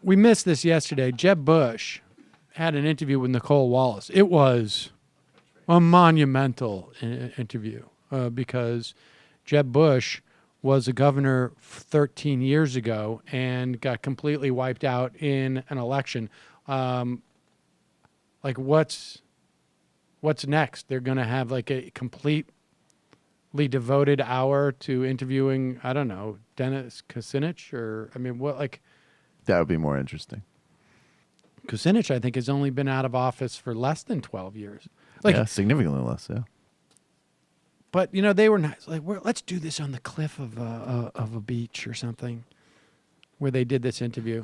We missed this yesterday. Jeb Bush had an interview with Nicole Wallace. It was a monumental interview because Jeb Bush was a governor 13 years ago and got completely wiped out in an election. Like, what's next? They're going to have like a completely devoted hour to interviewing, I don't know, Dennis Kucinich, or, I mean, what, like... That would be more interesting. Kucinich, I think, has only been out of office for less than 12 years. Like, yeah, significantly less, yeah. But, you know, they were nice. Like, let's do this on the cliff of a beach or something, where they did this interview.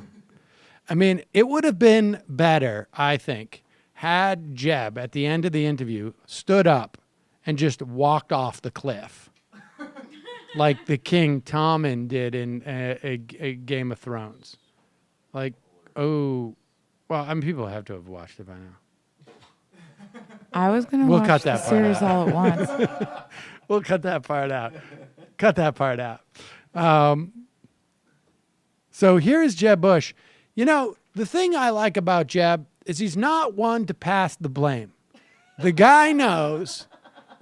I mean, it would have been better, I think, had Jeb, at the end of the interview, stood up and just walked off the cliff, like the King Tommen did in a Game of Thrones. Like, oh, well, I mean, people have to have watched it by now. I was going to watch cut the that part series out. all at once. We'll cut that part out. Cut that part out. So here's Jeb Bush. You know, the thing I like about Jeb is he's not one to pass the blame. The guy knows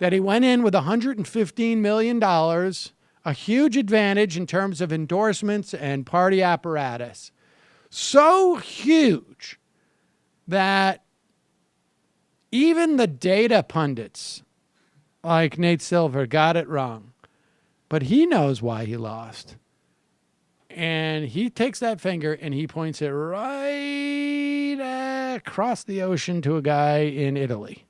that he went in with $115 million, a huge advantage in terms of endorsements and party apparatus. So huge that even the data pundits like Nate Silver got it wrong. But he knows why he lost. And he takes that finger and he points it right across the ocean to a guy in Italy.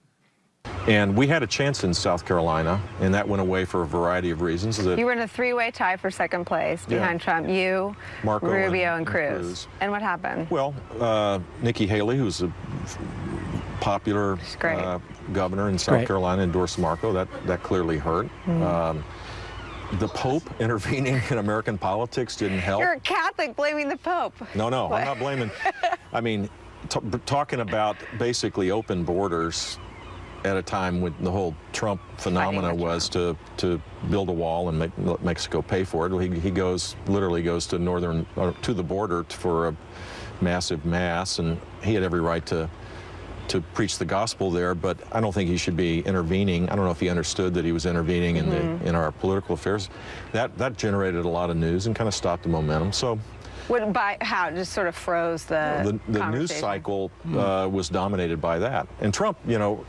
And we had a chance in South Carolina, and that went away for a variety of reasons. You were in a three-way tie for second place behind Trump. You, Marco, Rubio, and Cruz. And what happened? Well, Nikki Haley, who's a popular governor in South Carolina, endorsed Marco. That clearly hurt. The Pope intervening in American politics didn't help. You're a Catholic blaming the Pope. No, I'm not blaming. I mean, talking about basically open borders at a time when the whole Trump phenomena was to build a wall and make Mexico pay for it. He literally goes to to the border for a massive mass, and he had every right to preach the gospel there, but I don't think he should be intervening. I don't know if he understood that he was intervening in our political affairs. That generated a lot of news and kind of stopped the momentum. So. How? Just sort of froze the news cycle was dominated by that. And Trump, you know,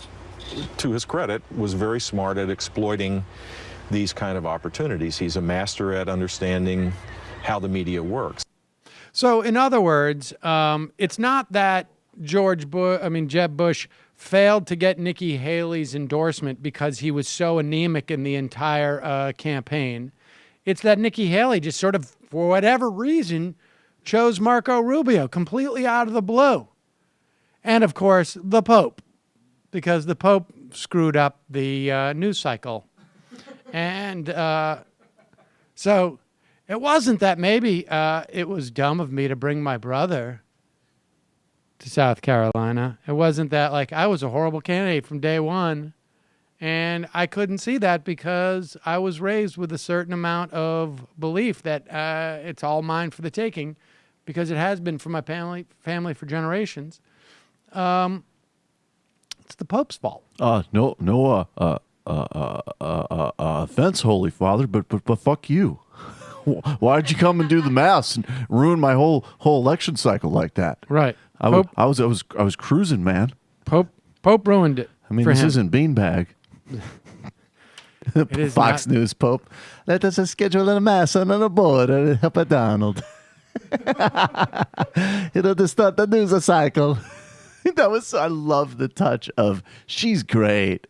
to his credit, was very smart at exploiting these kind of opportunities. He's a master at understanding how the media works. So, in other words, it's not that Jeb Bush failed to get Nikki Haley's endorsement because he was so anemic in the entire campaign. It's that Nikki Haley just sort of, for whatever reason, chose Marco Rubio completely out of the blue. And, of course, the Pope, because the Pope screwed up the news cycle. And so it wasn't that maybe it was dumb of me to bring my brother to South Carolina. It wasn't that, like, I was a horrible candidate from day one, and I couldn't see that because I was raised with a certain amount of belief that it's all mine for the taking, because it has been for my family for generations. It's the Pope's fault. No offense, Holy Father, but fuck you. Why'd you come and do the mass and ruin my whole election cycle like that? Right. I was cruising, man. Pope ruined it. I mean, this isn't beanbag. It is Fox News Pope. Let us schedule a mass on the board and help a Donald. It'll distort the news cycle. I love the touch of, she's great.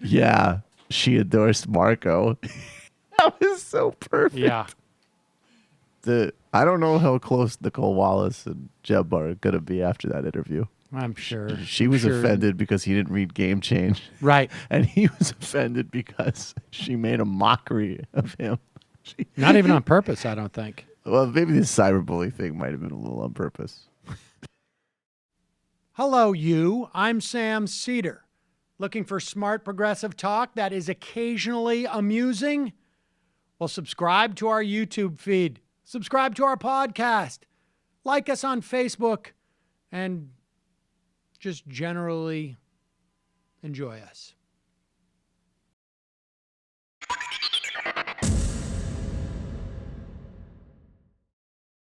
Yeah, she endorsed Marco. That was so perfect. Yeah. I don't know how close Nicole Wallace and Jeb are going to be after that interview. I'm sure. She was offended because he didn't read Game Change. Right. And he was offended because she made a mockery of him. Not even on purpose, I don't think. Well, maybe the cyberbully thing might have been a little on purpose. Hello, you. I'm Sam Seder. Looking for smart progressive talk that is occasionally amusing? Well, subscribe to our YouTube feed. Subscribe to our podcast. Like us on Facebook and just generally enjoy us.